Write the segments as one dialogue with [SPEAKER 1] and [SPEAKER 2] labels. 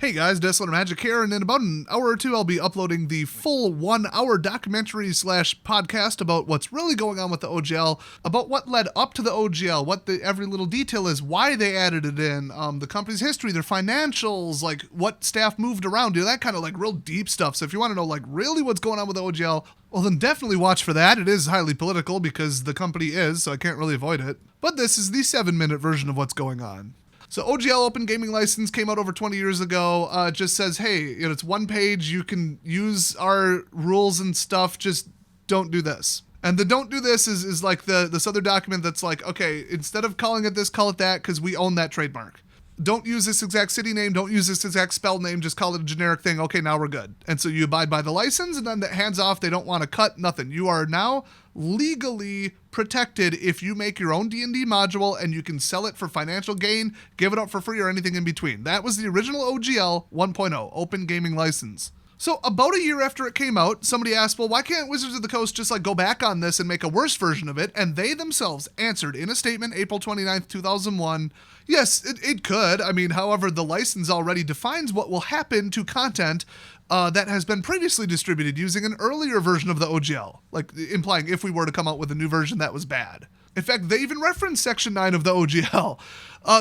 [SPEAKER 1] Hey guys, Desolate Magic here, and in about an hour or two I'll be uploading the full 1 hour documentary slash podcast about what's really going on with the OGL, about what led up to the OGL, what every little detail is, why they added it in, the company's history, their financials, like what staff moved around, that kind of like real deep stuff. So if you want to know like really what's going on with the OGL, well then definitely watch for that. It is highly political because the company is, so I can't really avoid it. But this is the 7-minute version of what's going on. So OGL Open Gaming License came out over 20 years ago. It just says, hey, it's one page. You can use our rules and stuff. Just don't do this. And the don't do this is like this other document that's like, okay, instead of calling it this, call it that because we own that trademark. Don't use this exact city name. Don't use this exact spell name. Just call it a generic thing. Okay, now we're good. And so you abide by the license, and then that hands off. They don't want to cut nothing. You are now legally protected if you make your own D&D module and you can sell it for financial gain, give it up for free, or anything in between. That was the original OGL 1.0, Open Gaming License. So about a year after it came out, somebody asked, well, why can't Wizards of the Coast just like go back on this and make a worse version of it? And they themselves answered in a statement, April 29th, 2001, yes, it could. I mean, however, the license already defines what will happen to content that has been previously distributed using an earlier version of the OGL, like implying if we were to come out with a new version that was bad. In fact, they even referenced Section 9 of the OGL.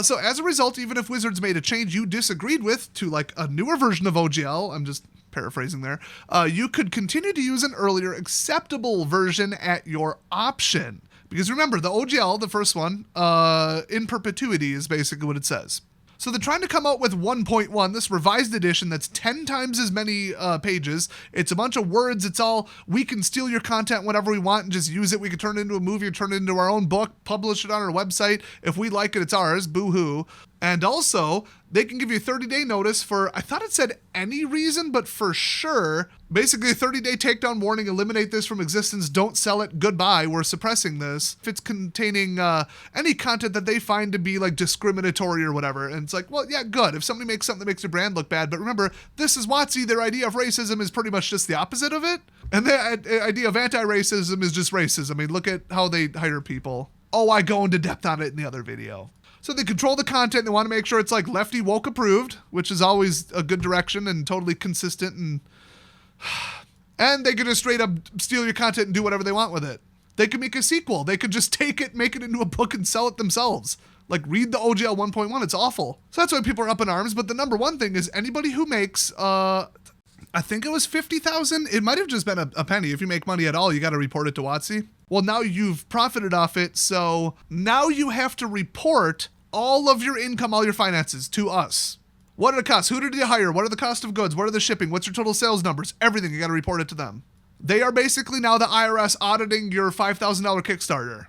[SPEAKER 1] So as a result, even if Wizards made a change you disagreed with to like a newer version of OGL, I'm just paraphrasing there, you could continue to use an earlier acceptable version at your option. Because remember, the OGL, the first one, in perpetuity is basically what it says. So they're trying to come out with 1.1, this revised edition that's 10 times as many pages. It's a bunch of words. It's all, we can steal your content whenever we want and just use it. We can turn it into a movie or turn it into our own book, publish it on our website. If we like it, it's ours. Boo-hoo. And also, they can give you a 30-day notice for, I thought it said any reason, but for sure, basically a 30-day takedown warning, eliminate this from existence, don't sell it, goodbye, we're suppressing this. If it's containing any content that they find to be like discriminatory or whatever. And it's like, well, yeah, good. If somebody makes something that makes your brand look bad, but remember, this is WotC, their idea of racism is pretty much just the opposite of it. And the idea of anti-racism is just racism. I mean, look at how they hire people. Oh, I go into depth on it in the other video. So they control the content. They want to make sure it's like lefty woke approved, which is always a good direction and totally consistent. And they can just straight up steal your content and do whatever they want with it. They could make a sequel. They could just take it, make it into a book and sell it themselves. Like read the OGL 1.1. It's awful. So that's why people are up in arms. But the number one thing is anybody who makes, I think it was 50,000. It might have just been a penny. If you make money at all, you got to report it to WotC. Well, now you've profited off it, so now you have to report all of your income, all your finances to us. What are the costs? Who did you hire? What are the cost of goods? What are the shipping? What's your total sales numbers? Everything, you got to report it to them. They are basically now the IRS auditing your $5,000 Kickstarter.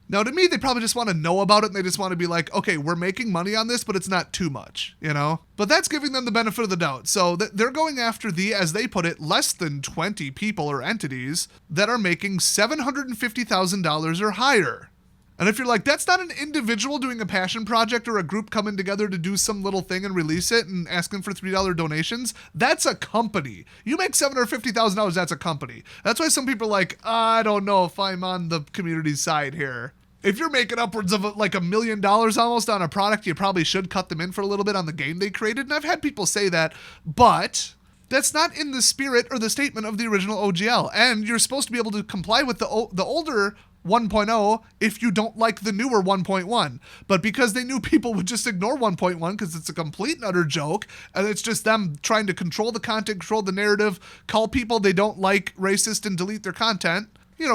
[SPEAKER 1] Now, to me, they probably just want to know about it, and they just want to be like, okay, we're making money on this, but it's not too much, But that's giving them the benefit of the doubt. So they're going after the, as they put it, less than 20 people or entities that are making $750,000 or higher. And if you're like, that's not an individual doing a passion project or a group coming together to do some little thing and release it and asking for $3 donations, that's a company. You make $750,000, that's a company. That's why some people are like, I don't know if I'm on the community side here. If you're making upwards of like $1 million almost on a product, you probably should cut them in for a little bit on the game they created. And I've had people say that, but that's not in the spirit or the statement of the original OGL. And you're supposed to be able to comply with the older 1.0 if you don't like the newer 1.1. But because they knew people would just ignore 1.1 because it's a complete and utter joke, and it's just them trying to control the content, control the narrative, call people they don't like racist and delete their content,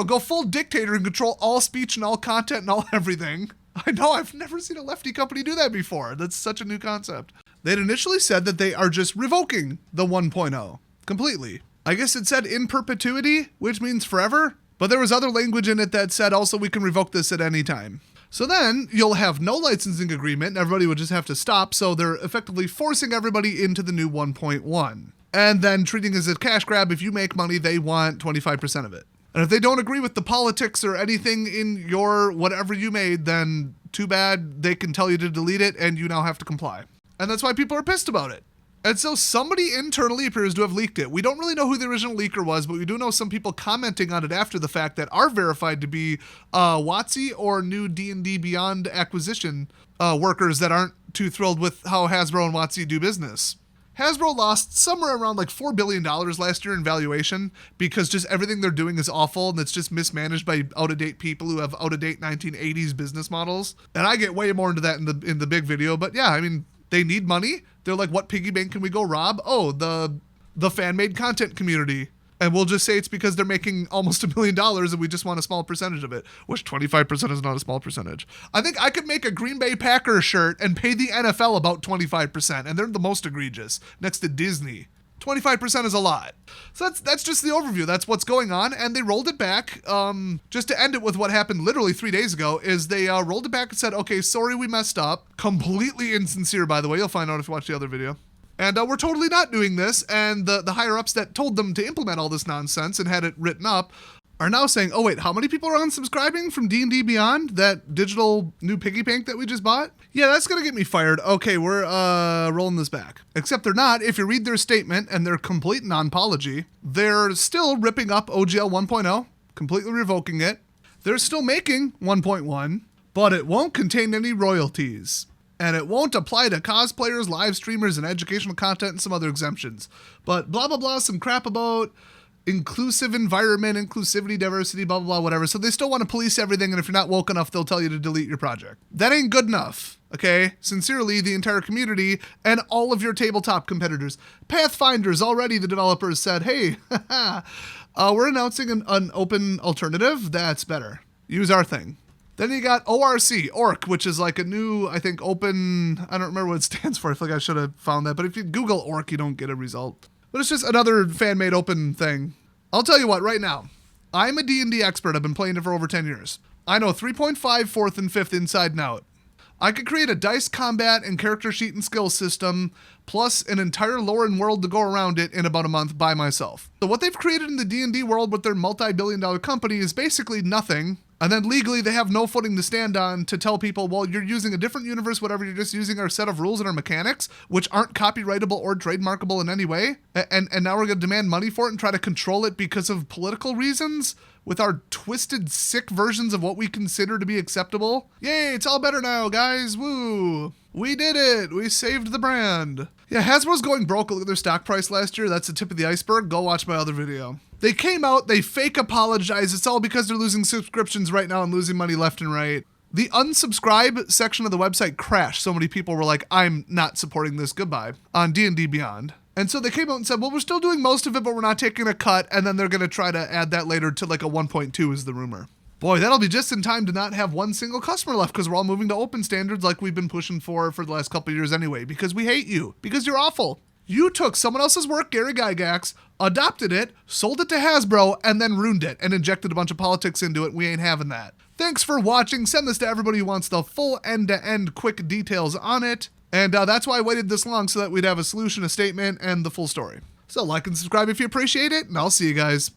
[SPEAKER 1] go full dictator and control all speech and all content and all everything. I know, I've never seen a lefty company do that before. That's such a new concept. They'd initially said that they are just revoking the 1.0 completely. I guess it said in perpetuity, which means forever. But there was other language in it that said also we can revoke this at any time. So then you'll have no licensing agreement and everybody would just have to stop. So they're effectively forcing everybody into the new 1.1 and then treating it as a cash grab. If you make money, they want 25% of it. And if they don't agree with the politics or anything in your whatever you made, then too bad, they can tell you to delete it and you now have to comply. And that's why people are pissed about it. And so somebody internally appears to have leaked it. We don't really know who the original leaker was, but we do know some people commenting on it after the fact that are verified to be WotC or new D&D Beyond acquisition workers that aren't too thrilled with how Hasbro and WotC do business. Hasbro lost somewhere around like $4 billion last year in valuation because just everything they're doing is awful and it's just mismanaged by out-of-date people who have out-of-date 1980s business models. And I get way more into that in the big video, but yeah, I mean, they need money. They're like, what piggy bank can we go rob? Oh, the fan-made content community. And we'll just say it's because they're making almost $1 million and we just want a small percentage of it, which 25% is not a small percentage. I think I could make a Green Bay Packers shirt and pay the NFL about 25%, and they're the most egregious, next to Disney. 25% is a lot. So that's just the overview. That's what's going on, and they rolled it back. Just to end it with what happened literally 3 days ago, is they rolled it back and said, okay, sorry we messed up. Completely insincere, by the way. You'll find out if you watch the other video. And we're totally not doing this, and the higher-ups that told them to implement all this nonsense and had it written up are now saying, oh wait, how many people are unsubscribing from D&D Beyond, that digital new piggy bank that we just bought? Yeah, that's gonna get me fired. Okay, we're rolling this back. Except they're not. If you read their statement and their complete non-apology, they're still ripping up OGL 1.0, completely revoking it. They're still making 1.1, but it won't contain any royalties. And it won't apply to cosplayers, live streamers, and educational content and some other exemptions. But blah, blah, blah, some crap about inclusive environment, inclusivity, diversity, blah, blah, blah, whatever. So they still want to police everything, and if you're not woke enough, they'll tell you to delete your project. That ain't good enough, okay? Sincerely, the entire community and all of your tabletop competitors. Pathfinders, already the developers said, hey, we're announcing an open alternative that's better. Use our thing. Then you got ORC, which is like a new, I think, open, I don't remember what it stands for. I feel like I should have found that. But if you Google ORC, you don't get a result. But it's just another fan-made open thing. I'll tell you what, right now, I'm a D&D expert. I've been playing it for over 10 years. I know 3.5, 4th, and 5th inside and out. I could create a dice combat and character sheet and skill system, plus an entire lore and world to go around it in about a month by myself. So what they've created in the D&D world with their multi-billion-dollar company is basically nothing. And then legally, they have no footing to stand on to tell people, well, you're using a different universe, whatever, you're just using our set of rules and our mechanics, which aren't copyrightable or trademarkable in any way. And now we're going to demand money for it and try to control it because of political reasons with our twisted, sick versions of what we consider to be acceptable. Yay, it's all better now, guys. Woo. We did it. We saved the brand. Yeah, Hasbro's going broke. Look at their stock price last year. That's the tip of the iceberg. Go watch my other video. They came out, they fake apologized. It's all because they're losing subscriptions right now and losing money left and right. The unsubscribe section of the website crashed. So many people were like, I'm not supporting this, goodbye, on D&D Beyond. And so they came out and said, well, we're still doing most of it, but we're not taking a cut. And then they're going to try to add that later to like a 1.2 is the rumor. Boy, that'll be just in time to not have one single customer left because we're all moving to open standards like we've been pushing for the last couple of years anyway, because we hate you, because you're awful. You took someone else's work, Gary Gygax, adopted it, sold it to Hasbro, and then ruined it and injected a bunch of politics into it. We ain't having that. Thanks for watching. Send this to everybody who wants the full end-to-end quick details on it. And that's why I waited this long, so that we'd have a solution, a statement, and the full story. So like and subscribe if you appreciate it, and I'll see you guys.